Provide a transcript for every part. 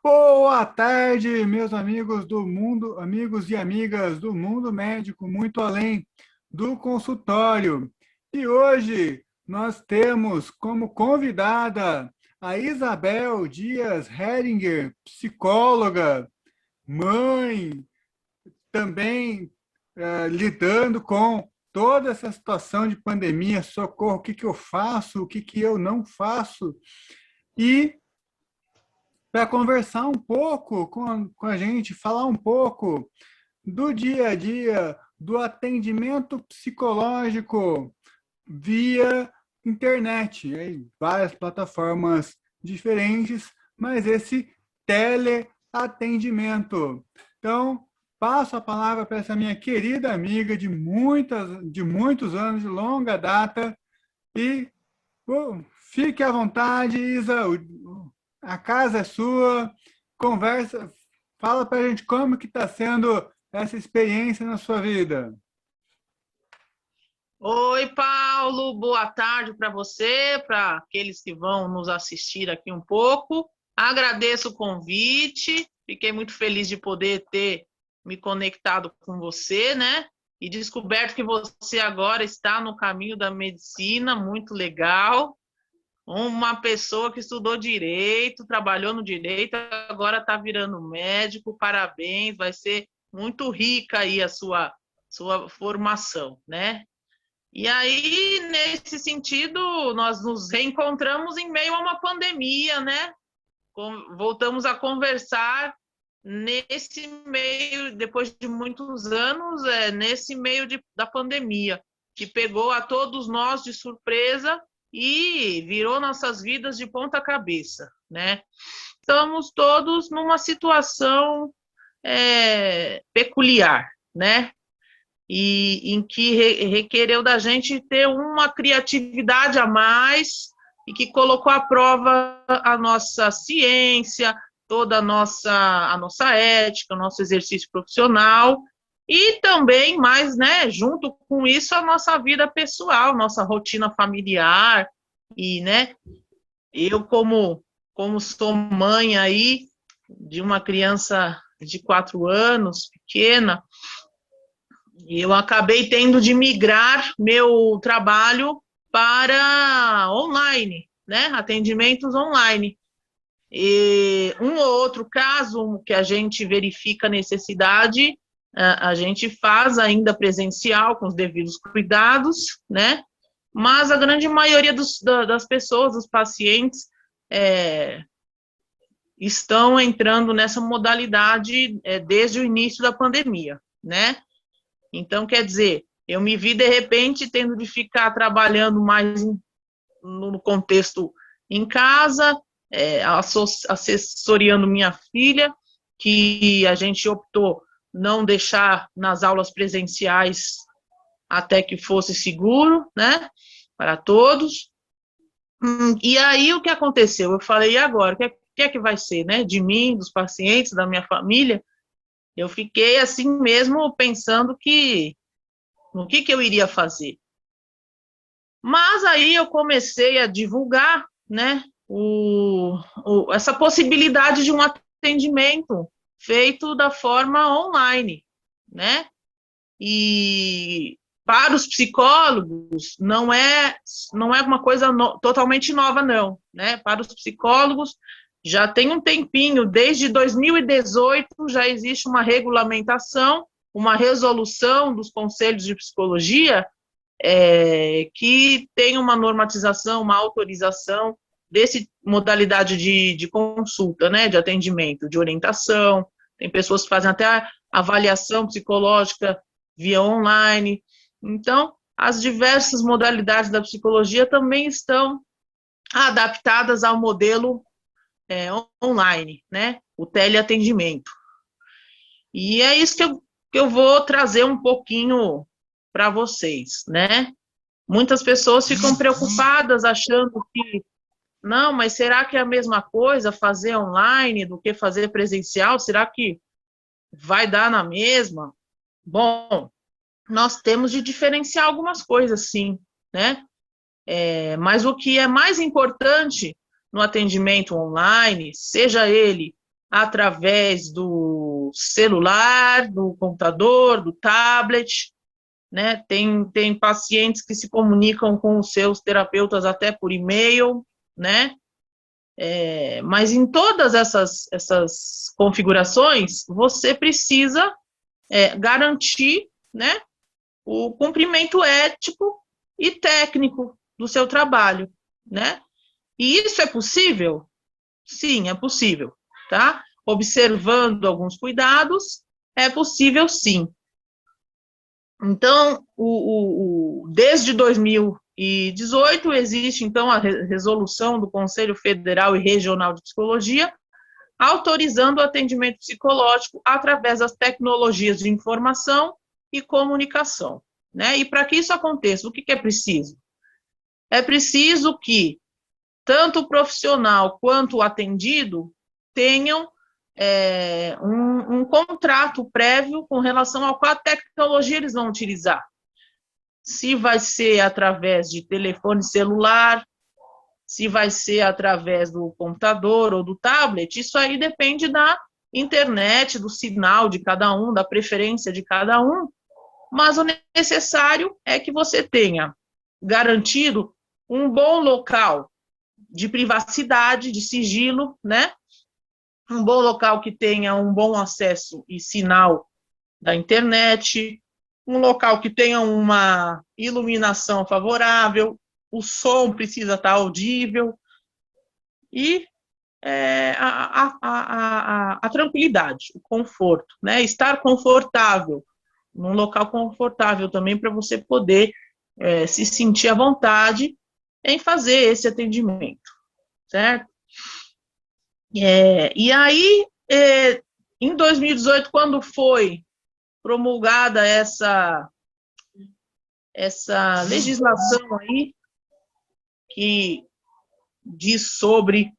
Boa tarde, meus amigos do mundo, amigos e amigas do mundo médico, muito além do consultório. E hoje nós temos como convidada a Isabel Dias Heringer, psicóloga, mãe, também lidando com toda essa situação de pandemia, socorro, o que que eu faço, o que que eu não faço. E para conversar um pouco com a gente, falar um pouco do dia a dia, do atendimento psicológico via internet, aí, várias plataformas diferentes, mas esse teleatendimento. Então, passo a palavra para essa minha querida amiga de muitos anos, de longa data, e fique à vontade, Isa, a casa é sua, conversa, fala para a gente como que está sendo essa experiência na sua vida. Oi, Paulo, boa tarde para você, para aqueles que vão nos assistir aqui um pouco. Agradeço o convite, fiquei muito feliz de poder ter me conectado com você, né? E descoberto que você agora está no caminho da medicina, muito legal. Uma pessoa que estudou direito, trabalhou no direito, agora está virando médico, parabéns, vai ser muito rica aí a sua formação, né? E aí, nesse sentido, nós nos reencontramos em meio a uma pandemia, né? Voltamos a conversar nesse meio, depois de muitos anos, nesse meio da pandemia, que pegou a todos nós de surpresa e virou nossas vidas de ponta cabeça, né? Estamos todos numa situação peculiar, né? E em que requereu da gente ter uma criatividade a mais e que colocou à prova a nossa ciência, toda a nossa ética, o nosso exercício profissional e também mais, né, junto com isso, a nossa vida pessoal, nossa rotina familiar e, né, eu como sou mãe aí de uma criança de 4 anos, pequena, eu acabei tendo de migrar meu trabalho para online, né? Atendimentos online. E um ou outro caso que a gente verifica a necessidade, a gente faz ainda presencial, com os devidos cuidados, né? Mas a grande maioria das pessoas, dos pacientes, é, estão entrando nessa modalidade desde o início da pandemia, né? Então, quer dizer, eu me vi, de repente, tendo de ficar trabalhando mais no contexto em casa, assessoriando minha filha, que a gente optou não deixar nas aulas presenciais até que fosse seguro, né, para todos. E aí, o que aconteceu? Eu falei, e agora? O que é que vai ser, né, de mim, dos pacientes, da minha família? Eu fiquei assim mesmo pensando no que eu iria fazer. Mas aí eu comecei a divulgar, né, essa possibilidade de um atendimento feito da forma online, né? E para os psicólogos não é uma coisa totalmente nova, não, né? Para os psicólogos já tem um tempinho, desde 2018 já existe uma regulamentação, uma resolução dos conselhos de psicologia que tem uma normatização, uma autorização desse modalidade de consulta, né, de atendimento, de orientação. Tem pessoas que fazem até avaliação psicológica via online. Então, as diversas modalidades da psicologia também estão adaptadas ao modelo online, né, o teleatendimento. E é isso que eu vou trazer um pouquinho para vocês, né? Muitas pessoas ficam preocupadas achando que, não, mas será que é a mesma coisa fazer online do que fazer presencial? Será que vai dar na mesma? Bom, nós temos de diferenciar algumas coisas, sim, né? Mas o que é mais importante no atendimento online, seja ele através do celular, do computador, do tablet, né? Tem pacientes que se comunicam com os seus terapeutas até por e-mail, né? Mas em todas essas configurações, você precisa garantir, né, o cumprimento ético e técnico do seu trabalho, né? E isso é possível? Sim, é possível, tá? Observando alguns cuidados, é possível sim. Então, desde 2018, existe, então, a resolução do Conselho Federal e Regional de Psicologia, autorizando o atendimento psicológico através das tecnologias de informação e comunicação, né? E para que isso aconteça, o que é preciso? É preciso que tanto o profissional quanto o atendido tenham um contrato prévio com relação a qual tecnologia eles vão utilizar. Se vai ser através de telefone celular, se vai ser através do computador ou do tablet, isso aí depende da internet, do sinal de cada um, da preferência de cada um, mas o necessário é que você tenha garantido um bom local de privacidade, de sigilo, né? Um bom local que tenha um bom acesso e sinal da internet, um local que tenha uma iluminação favorável, o som precisa estar audível e a tranquilidade, o conforto, né? Estar confortável, num local confortável também para você poder se sentir à vontade em fazer esse atendimento, certo? E aí, em 2018, quando foi promulgada essa legislação aí, que diz sobre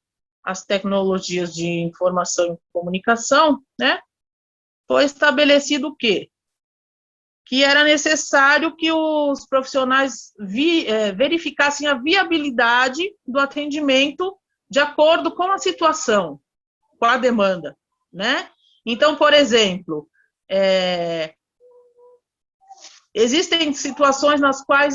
as tecnologias de informação e comunicação, né, foi estabelecido o quê? Que era necessário que os profissionais verificassem a viabilidade do atendimento de acordo com a situação, com a demanda, né? Então, por exemplo, existem situações nas quais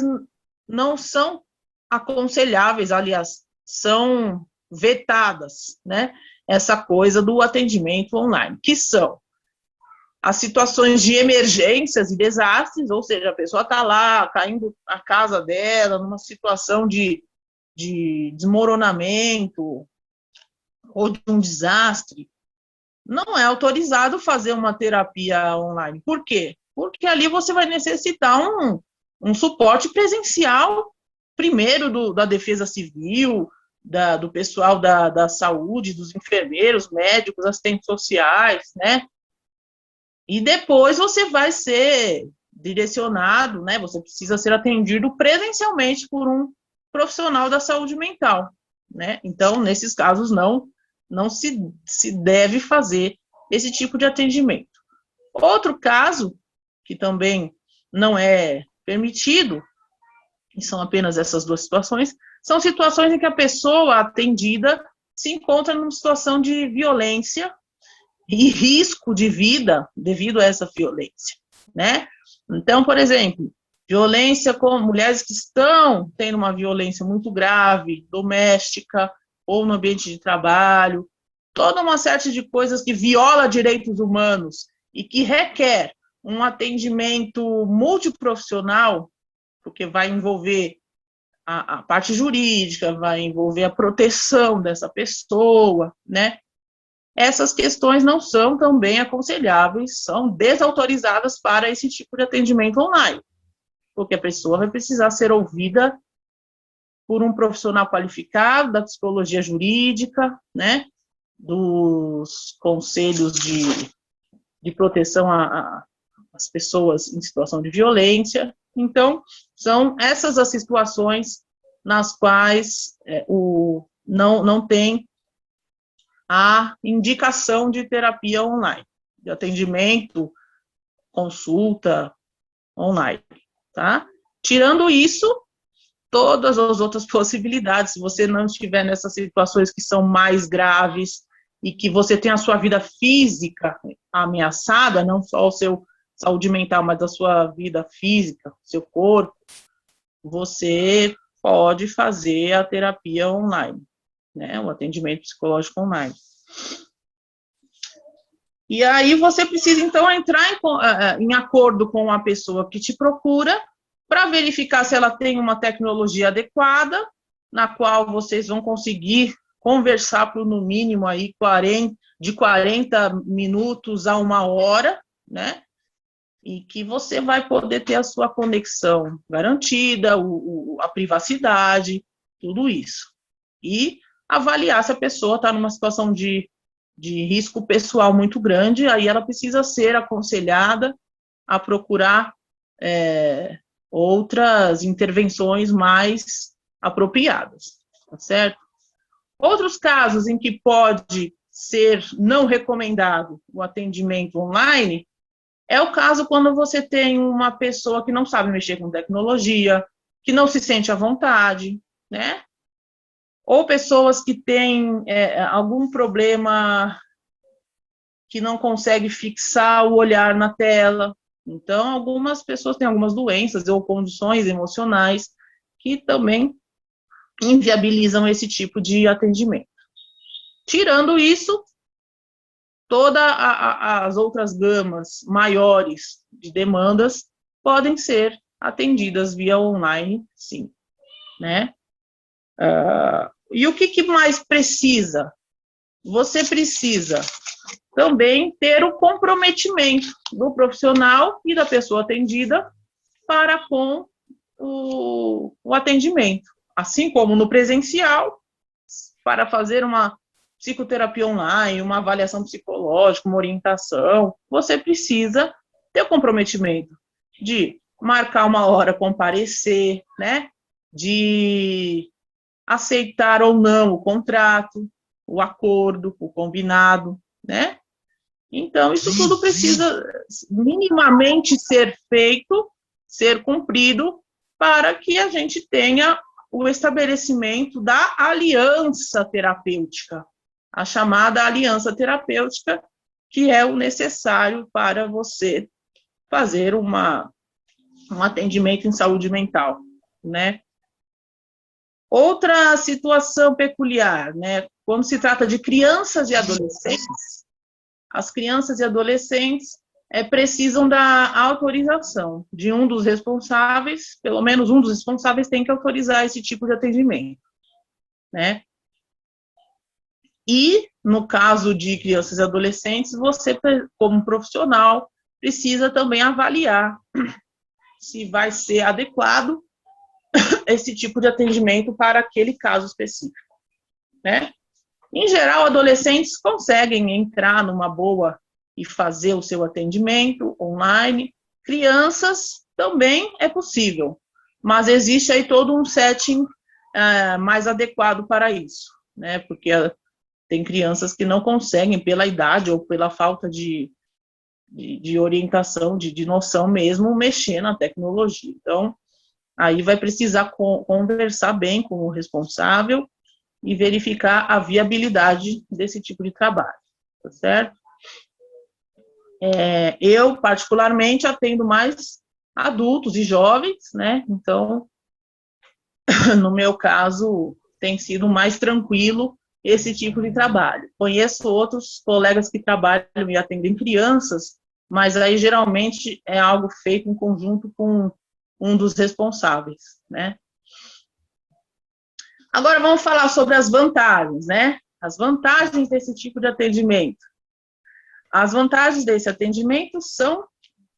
não são aconselháveis, aliás, são vetadas, né? Essa coisa do atendimento online, que são as situações de emergências e desastres, ou seja, a pessoa está lá, caindo a casa dela, numa situação de desmoronamento ou de um desastre, não é autorizado fazer uma terapia online. Por quê? Porque ali você vai necessitar um suporte presencial, primeiro da Defesa Civil, do pessoal da saúde, dos enfermeiros, médicos, assistentes sociais, né? E depois você vai ser direcionado, né? Você precisa ser atendido presencialmente por um profissional da saúde mental, né? Então, nesses casos, não se deve fazer esse tipo de atendimento. Outro caso, que também não é permitido, e são apenas essas duas situações, são situações em que a pessoa atendida se encontra numa situação de violência e risco de vida devido a essa violência, né? Então, por exemplo, violência com mulheres que estão tendo uma violência muito grave, doméstica, ou no ambiente de trabalho, toda uma série de coisas que viola direitos humanos e que requer um atendimento multiprofissional, porque vai envolver a parte jurídica, vai envolver a proteção dessa pessoa, né? Essas questões não são também aconselháveis, são desautorizadas para esse tipo de atendimento online, porque a pessoa vai precisar ser ouvida por um profissional qualificado da psicologia jurídica, né, dos conselhos de proteção às pessoas em situação de violência. Então, são essas as situações nas quais não tem a indicação de terapia online, de atendimento, consulta online, tá? Tirando isso, todas as outras possibilidades, se você não estiver nessas situações que são mais graves, e que você tem a sua vida física ameaçada, não só o seu saúde mental, mas a sua vida física, seu corpo, você pode fazer a terapia online, né, o atendimento psicológico online. E aí você precisa, então, entrar em acordo com a pessoa que te procura para verificar se ela tem uma tecnologia adequada, na qual vocês vão conseguir conversar por, no mínimo, aí, de 40 minutos a 1 hora, né? E que você vai poder ter a sua conexão garantida, a privacidade, tudo isso. E avaliar se a pessoa está numa situação de risco pessoal muito grande, aí ela precisa ser aconselhada a procurar outras intervenções mais apropriadas, tá certo? Outros casos em que pode ser não recomendado o atendimento online é o caso quando você tem uma pessoa que não sabe mexer com tecnologia, que não se sente à vontade, né? Ou pessoas que têm algum problema que não consegue fixar o olhar na tela. Então, algumas pessoas têm algumas doenças ou condições emocionais que também inviabilizam esse tipo de atendimento. Tirando isso, todas as outras gamas maiores de demandas podem ser atendidas via online, sim, né? E o que mais precisa? Você precisa também ter o comprometimento do profissional e da pessoa atendida para com o atendimento. Assim como no presencial, para fazer uma psicoterapia online, uma avaliação psicológica, uma orientação, você precisa ter o comprometimento de marcar uma hora, comparecer, né? De aceitar ou não o contrato, o acordo, o combinado, né? Então, isso tudo precisa minimamente ser feito, ser cumprido, para que a gente tenha o estabelecimento da aliança terapêutica, a chamada aliança terapêutica, que é o necessário para você fazer um atendimento em saúde mental, né? Outra situação peculiar, né? Quando se trata de crianças e adolescentes, as crianças e adolescentes precisam da autorização de um dos responsáveis, pelo menos um dos responsáveis tem que autorizar esse tipo de atendimento, né? E, no caso de crianças e adolescentes, você, como profissional, precisa também avaliar se vai ser adequado esse tipo de atendimento para aquele caso específico, né? Em geral, adolescentes conseguem entrar numa boa e fazer o seu atendimento online. Crianças também é possível, mas existe aí todo um setting mais adequado para isso, né? Porque tem crianças que não conseguem, pela idade ou pela falta de orientação, de noção mesmo, mexer na tecnologia. Então, aí vai precisar conversar bem com o responsável e verificar a viabilidade desse tipo de trabalho, tá certo? Eu, particularmente, atendo mais adultos e jovens, né? Então, no meu caso, tem sido mais tranquilo esse tipo de trabalho. Conheço outros colegas que trabalham e atendem crianças, mas aí, geralmente, é algo feito em conjunto com um dos responsáveis, né? Agora vamos falar sobre as vantagens, né? As vantagens desse tipo de atendimento. As vantagens desse atendimento são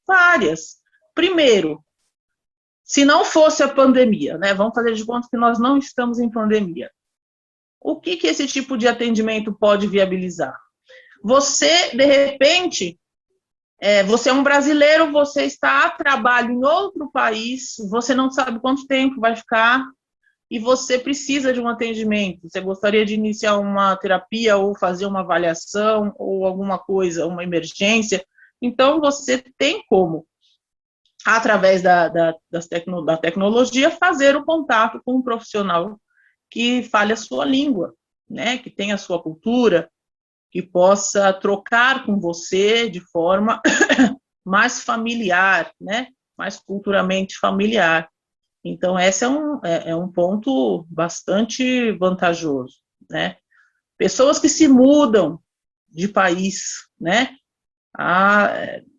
várias. Primeiro, se não fosse a pandemia, né? Vamos fazer de conta que nós não estamos em pandemia. O que esse tipo de atendimento pode viabilizar? Você, de repente, você é um brasileiro, você está a trabalho em outro país, você não sabe quanto tempo vai ficar, e você precisa de um atendimento, você gostaria de iniciar uma terapia ou fazer uma avaliação ou alguma coisa, uma emergência, então você tem como, através da tecnologia, fazer o contato com um profissional que fale a sua língua, né, que tenha a sua cultura, que possa trocar com você de forma mais familiar, né? Mais culturalmente familiar. Então, esse é um ponto bastante vantajoso, né? Pessoas que se mudam de país, né?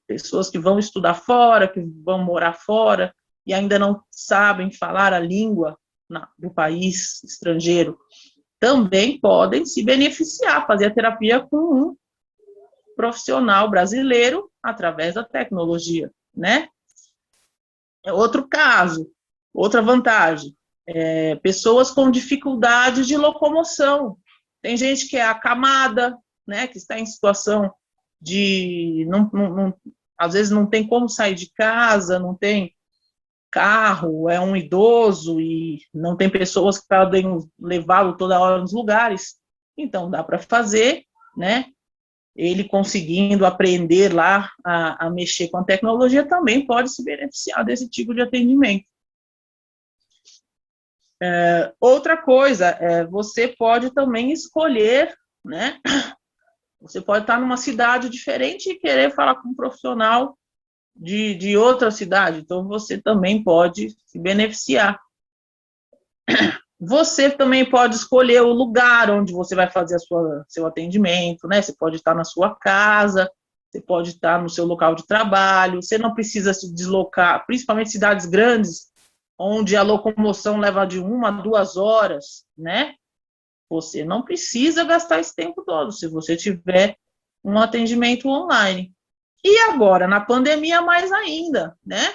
Pessoas que vão estudar fora, que vão morar fora e ainda não sabem falar a língua do país estrangeiro, também podem se beneficiar, fazer a terapia com um profissional brasileiro através da tecnologia, né? Outro caso, outra vantagem, pessoas com dificuldade de locomoção. Tem gente que é acamada, né, que está em situação de, às vezes não tem como sair de casa, não tem carro, é um idoso e não tem pessoas que podem levá-lo toda hora nos lugares. Então, dá para fazer, né? Ele conseguindo aprender lá a mexer com a tecnologia também pode se beneficiar desse tipo de atendimento. Outra coisa, você pode também escolher, né? Você pode estar numa cidade diferente e querer falar com um profissional de outra cidade, então você também pode se beneficiar. Você também pode escolher o lugar onde você vai fazer seu atendimento, né? Você pode estar na sua casa, você pode estar no seu local de trabalho, você não precisa se deslocar, principalmente cidades grandes, onde a locomoção leva de 1 a 2 horas, né? Você não precisa gastar esse tempo todo, se você tiver um atendimento online. E agora, na pandemia, mais ainda, né?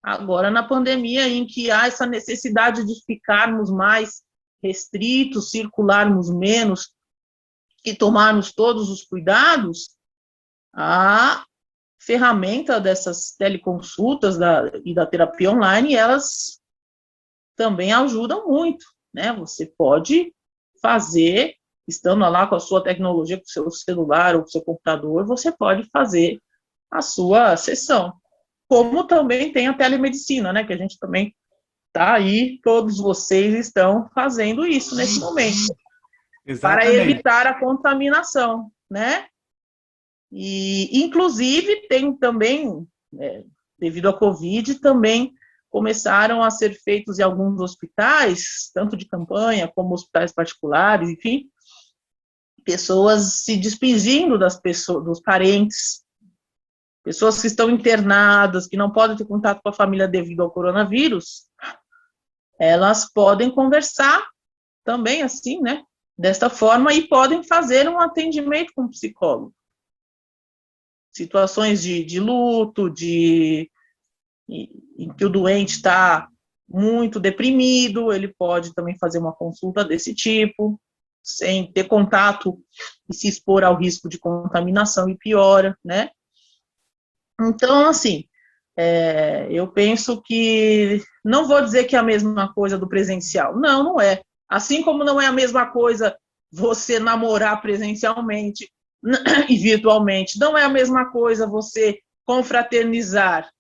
Agora, na pandemia, em que há essa necessidade de ficarmos mais restritos, circularmos menos e tomarmos todos os cuidados, a ferramenta dessas teleconsultas e da terapia online, elas também ajudam muito, né? Você pode fazer, estando lá com a sua tecnologia, com o seu celular ou com o seu computador, você pode fazer a sua sessão. Como também tem a telemedicina, né? Que a gente também está aí, todos vocês estão fazendo isso nesse momento. Exatamente. Para evitar a contaminação, né? E, inclusive, tem também, devido à Covid, também começaram a ser feitos em alguns hospitais, tanto de campanha como hospitais particulares, enfim, pessoas se despedindo das pessoas, dos parentes, pessoas que estão internadas, que não podem ter contato com a família devido ao coronavírus, elas podem conversar também assim, né, desta forma, e podem fazer um atendimento com um psicólogo. Situações de luto, em que o doente está muito deprimido, ele pode também fazer uma consulta desse tipo, sem ter contato e se expor ao risco de contaminação e piora, né? Então, assim, eu penso que, não vou dizer que é a mesma coisa do presencial, não é. Assim como não é a mesma coisa você namorar presencialmente e virtualmente, não é a mesma coisa você confraternizar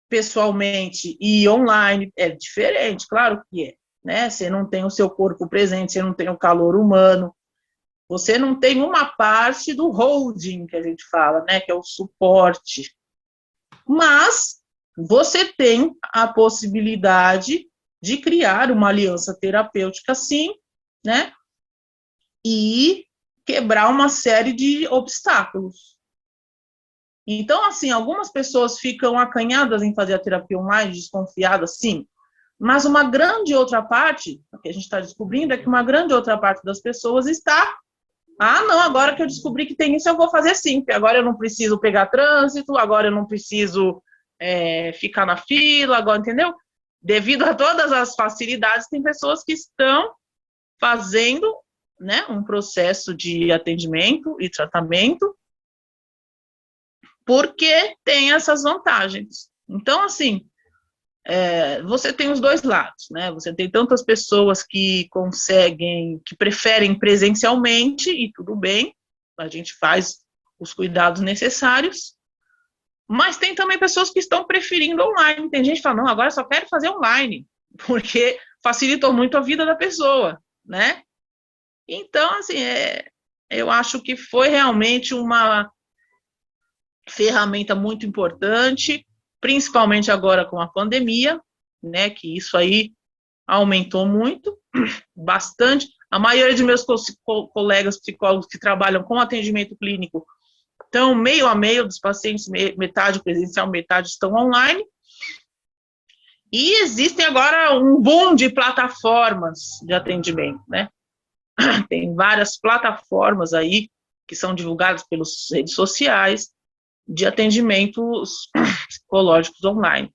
pessoalmente e online, é diferente, claro que é, né? Você não tem o seu corpo presente, você não tem o calor humano, você não tem uma parte do holding, que a gente fala, né? Que é o suporte. Mas você tem a possibilidade de criar uma aliança terapêutica, sim, né? E quebrar uma série de obstáculos. Então, assim, algumas pessoas ficam acanhadas em fazer a terapia online, desconfiadas, sim, mas uma grande outra parte, o que a gente está descobrindo é que uma grande outra parte das pessoas está, não, agora que eu descobri que tem isso, eu vou fazer sim, porque agora eu não preciso pegar trânsito, agora eu não preciso ficar na fila, agora, entendeu? Devido a todas as facilidades, tem pessoas que estão fazendo, né, um processo de atendimento e tratamento, porque tem essas vantagens. Então, assim, você tem os dois lados, né? Você tem tantas pessoas que que preferem presencialmente, e tudo bem, a gente faz os cuidados necessários, mas tem também pessoas que estão preferindo online. Tem gente que fala, não, agora eu só quero fazer online, porque facilitou muito a vida da pessoa, né? Então, assim, eu acho que foi realmente uma ferramenta muito importante, principalmente agora com a pandemia, né, que isso aí aumentou muito, bastante. A maioria de meus colegas psicólogos que trabalham com atendimento clínico estão meio a meio dos pacientes, metade presencial, metade estão online. E existem agora um boom de plataformas de atendimento, né? Tem várias plataformas aí que são divulgadas pelas redes sociais de atendimentos psicológicos online.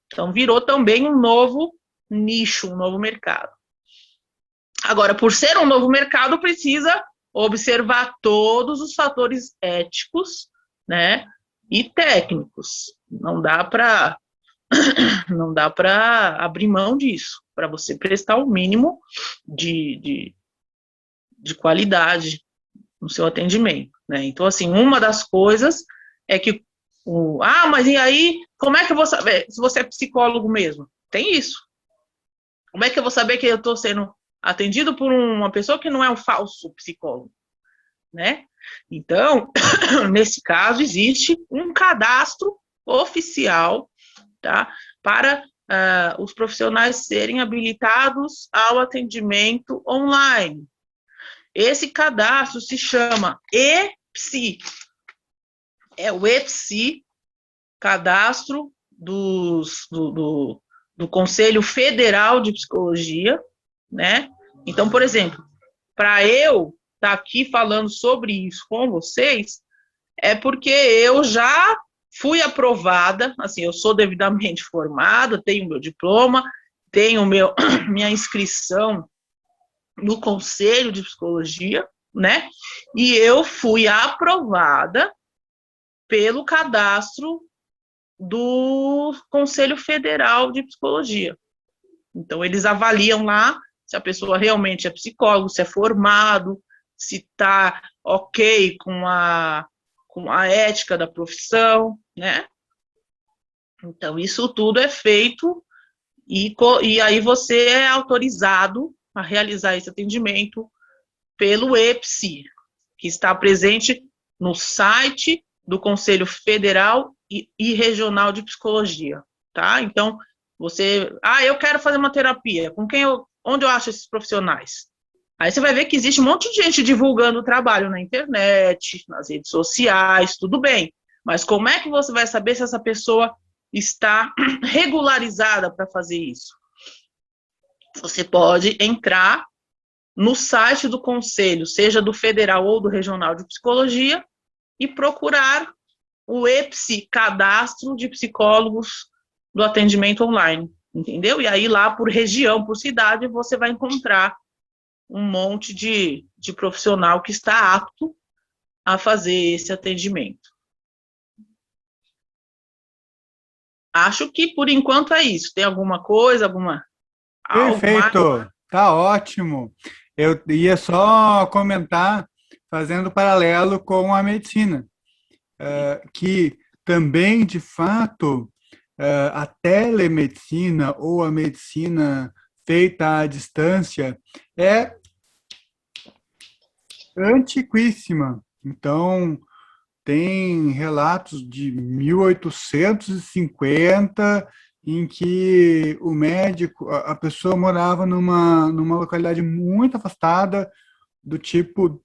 Então, virou também um novo nicho, um novo mercado. Agora, por ser um novo mercado, precisa observar todos os fatores éticos, né, e técnicos. Não dá para abrir mão disso, para você prestar o mínimo de qualidade no seu atendimento, né? Então, assim, uma das coisas é que mas e aí, como é que eu vou saber se você é psicólogo mesmo? Tem isso. Como é que eu vou saber que eu estou sendo atendido por uma pessoa que não é um falso psicólogo, né? Então, nesse caso, existe um cadastro oficial, tá, para os profissionais serem habilitados ao atendimento online. Esse cadastro se chama EPSI. É o EPSI, cadastro do Conselho Federal de Psicologia, né? Então, por exemplo, para eu estar aqui falando sobre isso com vocês, é porque eu já fui aprovada, assim, eu sou devidamente formada, tenho meu diploma, tenho minha inscrição no Conselho de Psicologia, né? E eu fui aprovada pelo cadastro do Conselho Federal de Psicologia. Então, eles avaliam lá se a pessoa realmente é psicólogo, se é formado, se está ok com a ética da profissão, né? Então, isso tudo é feito e aí você é autorizado a realizar esse atendimento pelo EPSI, que está presente no site do Conselho Federal e Regional de Psicologia, tá? Então, eu quero fazer uma terapia, onde eu acho esses profissionais? Aí você vai ver que existe um monte de gente divulgando o trabalho na internet, nas redes sociais, tudo bem, mas como é que você vai saber se essa pessoa está regularizada para fazer isso? Você pode entrar no site do Conselho, seja do Federal ou do Regional de Psicologia, e procurar o EPSI, Cadastro de Psicólogos do Atendimento Online, entendeu? E aí lá por região, por cidade, você vai encontrar um monte de profissional que está apto a fazer esse atendimento. Acho que por enquanto é isso. Tem alguma coisa, Perfeito, tá ótimo. Eu ia só comentar, fazendo paralelo com a medicina, que também, de fato, a telemedicina ou a medicina feita à distância é antiquíssima. Então, tem relatos de 1850 em que o médico, a pessoa morava numa localidade muito afastada, do tipo,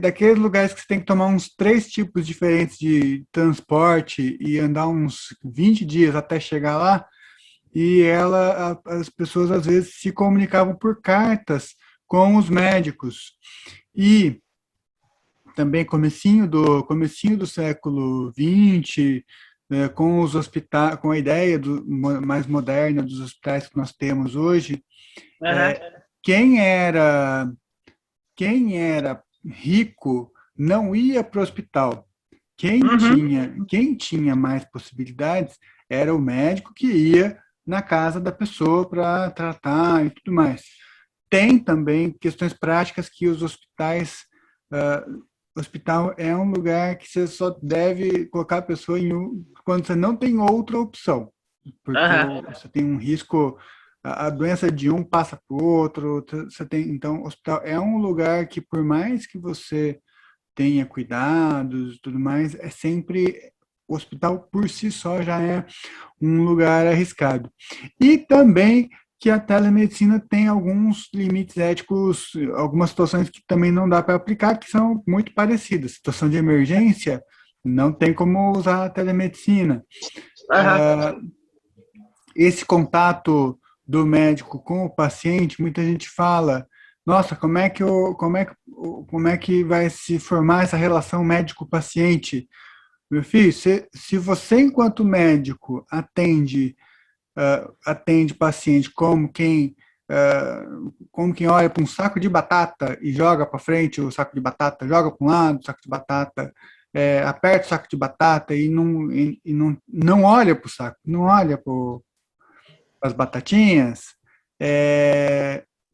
daqueles lugares que você tem que tomar uns 3 tipos diferentes de transporte e andar uns 20 dias até chegar lá, e as pessoas às vezes se comunicavam por cartas com os médicos. E também comecinho do século XX, com os hospitais, com a ideia mais moderna dos hospitais que nós temos hoje, quem era rico não ia para o hospital. Quem tinha mais possibilidades era o médico que ia na casa da pessoa para tratar e tudo mais. Tem também questões práticas que os hospitais hospital é um lugar que você só deve colocar a pessoa quando você não tem outra opção, porque você tem um risco a doença de um passa para o outro. Você tem, então, o hospital é um lugar que, por mais que você tenha cuidados e tudo mais, é sempre, o hospital por si só já é um lugar arriscado. E também que a telemedicina tem alguns limites éticos, algumas situações que também não dá para aplicar, que são muito parecidas. Situação de emergência, não tem como usar a telemedicina. Esse contato do médico com o paciente, muita gente fala, nossa, como é que vai se formar essa relação médico-paciente? Meu filho, se você, enquanto médico, atende paciente como quem olha para um saco de batata e joga para frente o saco de batata, joga para um lado o saco de batata, aperta o saco de batata não olha para o saco, não olha para as batatinhas,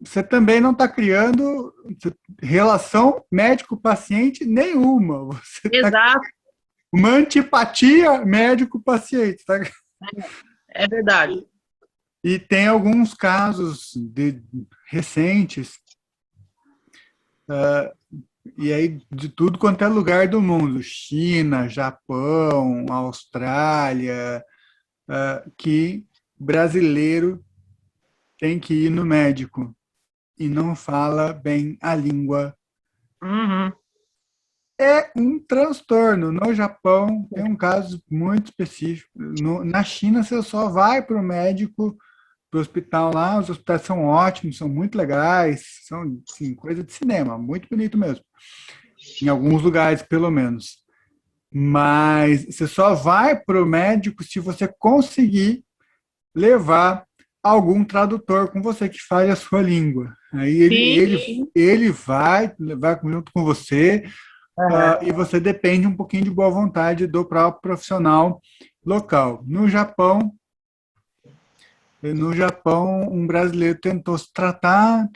você também não está criando relação médico-paciente nenhuma. Você está uma antipatia médico-paciente. Tá? É verdade. E tem alguns casos recentes, e aí de tudo quanto é lugar do mundo, China, Japão, Austrália, que brasileiro tem que ir no médico e não fala bem a língua. Uhum. É um transtorno. No Japão, tem um caso muito específico. Na China, você só vai para o médico, para o hospital lá. Os hospitais são ótimos, são muito legais, são assim, coisa de cinema, muito bonito mesmo. Em alguns lugares, pelo menos. Mas você só vai para o médico se você conseguir levar algum tradutor com você que fale a sua língua. Aí ele vai junto com você, e você depende um pouquinho de boa vontade do próprio profissional local. No Japão, um brasileiro tentou se tratar,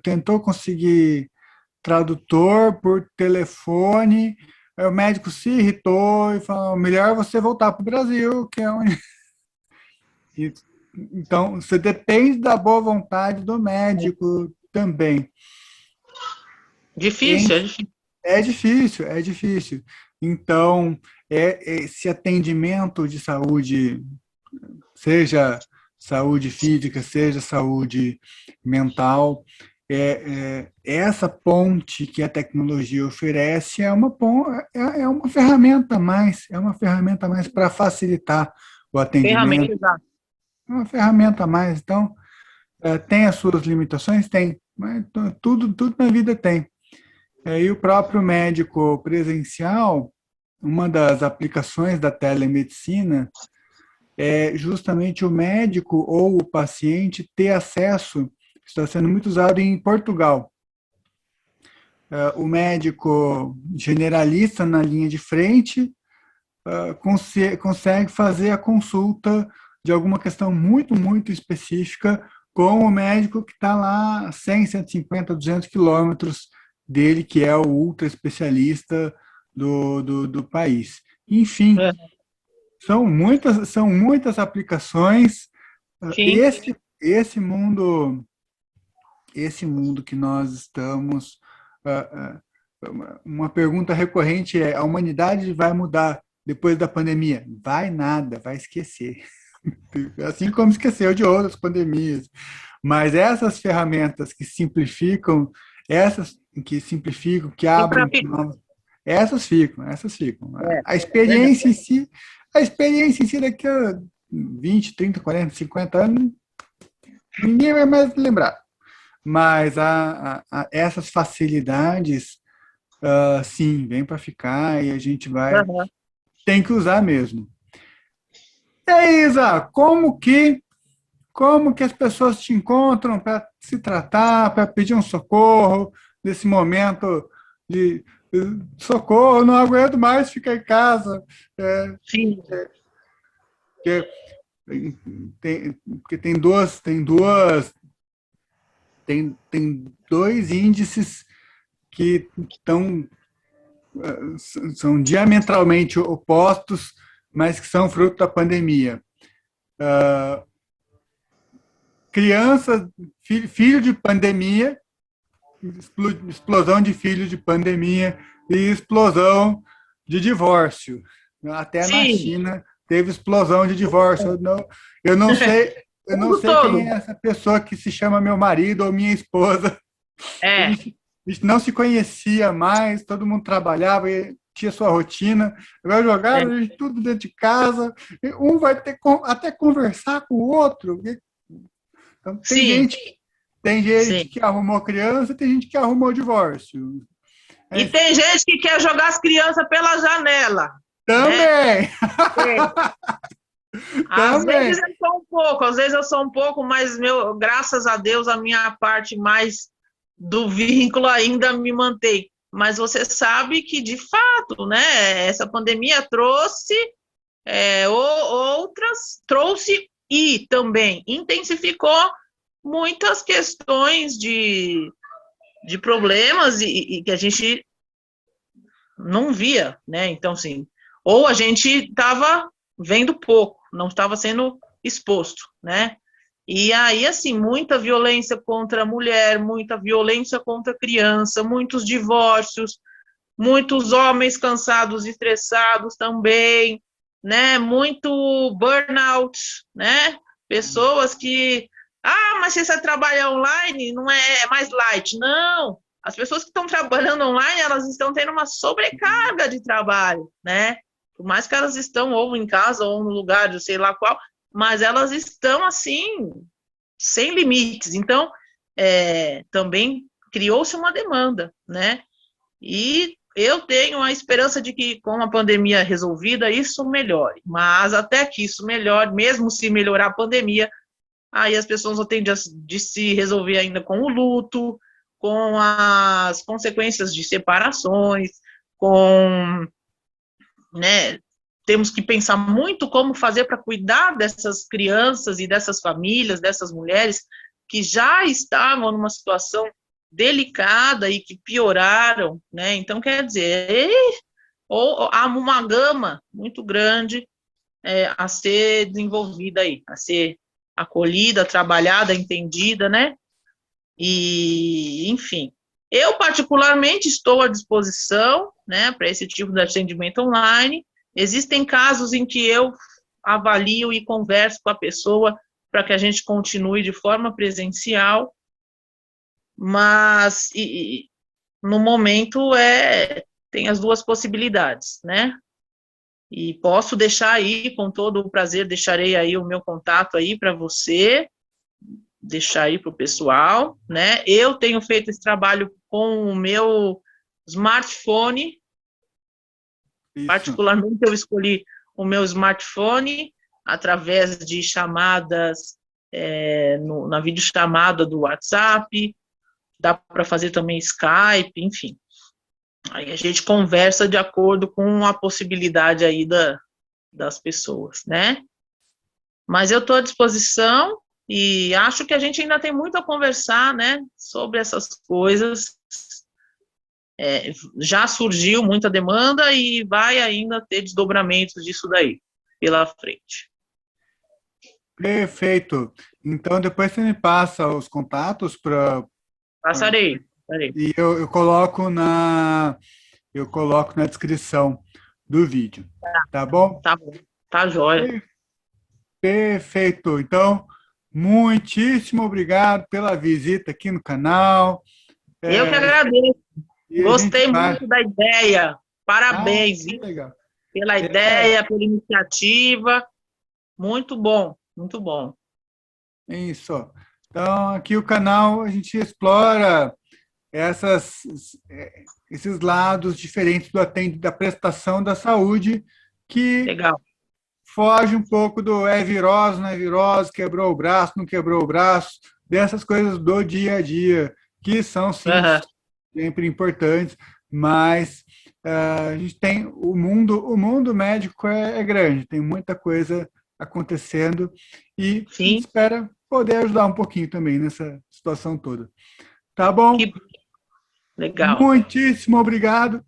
tentou conseguir tradutor por telefone, aí o médico se irritou e falou, melhor você voltar para o Brasil, que é onde... Então, você depende da boa vontade do médico também. Difícil, é difícil. É difícil. Então, esse atendimento de saúde, seja saúde física, seja saúde mental, essa ponte que a tecnologia oferece é uma ferramenta a mais, para facilitar o atendimento. É uma ferramenta a mais. Então, tem as suas limitações? Tem, mas tudo na vida tem. E o próprio médico presencial, uma das aplicações da telemedicina é justamente o médico ou o paciente ter acesso, está sendo muito usado em Portugal. O médico generalista na linha de frente consegue fazer a consulta de alguma questão muito, muito específica com o médico que está lá a 100, 150, 200 quilômetros dele, que é o ultra especialista do país. Enfim, são muitas aplicações. Esse mundo que nós estamos, uma pergunta recorrente é: a humanidade vai mudar depois da pandemia? Vai nada, vai esquecer. Assim como esqueceu de outras pandemias. Mas essas ferramentas que simplificam, que abrem, essas ficam. A experiência em si daqui a 20, 30, 40, 50 anos, ninguém vai mais lembrar. Mas essas facilidades, sim, vem para ficar e a gente tem que usar mesmo. E aí, Isa, como que as pessoas te encontram para se tratar, para pedir um socorro nesse momento de socorro, não aguento mais ficar em casa? Sim. Porque tem dois índices que são diametralmente opostos, mas que são fruto da pandemia. crianças, filho de pandemia, explosão de filhos de pandemia e explosão de divórcio. Até na Sim, China teve explosão de divórcio. Eu não sei, eu não mundo sei quem todo. é essa pessoa que se chama meu marido ou minha esposa. É, A gente não se conhecia mais, todo mundo trabalhava e tinha sua rotina. Agora é, jogaram a gente tudo dentro de casa. Um vai ter até conversar com o outro. Então, sim, tem gente sim. que arrumou criança, tem gente que arrumou divórcio. E É, tem gente que quer jogar as crianças pela janela, né? também, É. Às vezes também. eu sou um pouco, às vezes eu sou um pouco, mas graças a Deus a minha parte mais do vínculo ainda me mantém. Mas você sabe que, de fato, né, essa pandemia trouxe trouxe e também intensificou muitas questões de problemas e que a gente não via, né? Então, assim, ou a gente estava vendo pouco, não estava sendo exposto, né? E aí, assim, muita violência contra a mulher, muita violência contra a criança, muitos divórcios, muitos homens cansados e estressados também, né? Muito burnout, né? Pessoas que, mas se você trabalha online, não é mais light. Não, as pessoas que estão trabalhando online, elas estão tendo uma sobrecarga de trabalho, né? Por mais que elas estão ou em casa ou no lugar de sei lá qual, mas elas estão assim, sem limites. Então, também criou-se uma demanda, né? E eu tenho a esperança de que, com a pandemia resolvida, isso melhore. Mas até que isso melhore, mesmo se melhorar a pandemia, aí as pessoas vão ter de se resolver ainda com o luto, com as consequências de separações, com, né, temos que pensar muito como fazer para cuidar dessas crianças e dessas famílias, dessas mulheres que já estavam numa situação delicada e que pioraram, né? Então, quer dizer, ou há uma gama muito grande a ser desenvolvida aí, a ser acolhida, trabalhada, entendida, né? E, enfim, eu particularmente estou à disposição, né, para esse tipo de atendimento online. Existem casos em que eu avalio e converso com a pessoa para que a gente continue de forma presencial, mas no momento tem as duas possibilidades, né? E posso deixar aí, com todo o prazer, deixarei aí o meu contato aí para você, deixar aí para o pessoal, né? Eu tenho feito esse trabalho com o meu smartphone, Isso. particularmente eu escolhi o meu smartphone através de chamadas na videochamada do WhatsApp, dá para fazer também Skype, enfim. Aí a gente conversa de acordo com a possibilidade aí das pessoas, né? Mas eu estou à disposição e acho que a gente ainda tem muito a conversar, né, sobre essas coisas. Já surgiu muita demanda e vai ainda ter desdobramentos disso daí pela frente. Perfeito. Então, depois você me passa os contatos Passarei, passarei. e eu coloco na descrição do vídeo. Tá bom? Tá bom, tá jóia. Perfeito. Então, muitíssimo obrigado pela visita aqui no canal. Eu que É, agradeço. e a gente Gostei vai. muito da ideia. Ah, Parabéns, que viu? legal. Pela É, ideia, pela iniciativa. Muito bom, muito bom. isso. Então, aqui o canal a gente explora essas, esses lados diferentes da prestação da saúde que Legal. foge um pouco do é virose, não é virose, quebrou o braço, não quebrou o braço, dessas coisas do dia a dia, que são, sim, Uhum. sempre importantes, mas a gente tem o mundo médico é grande, tem muita coisa acontecendo e a gente Sim, espera poder ajudar um pouquinho também nessa situação toda. Tá bom? que legal. Muitíssimo obrigado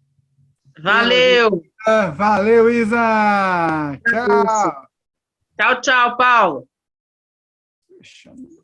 pela Valeu. visita. Valeu, Isa! Agradeço. Tchau! Tchau, tchau, Paulo. Fechando.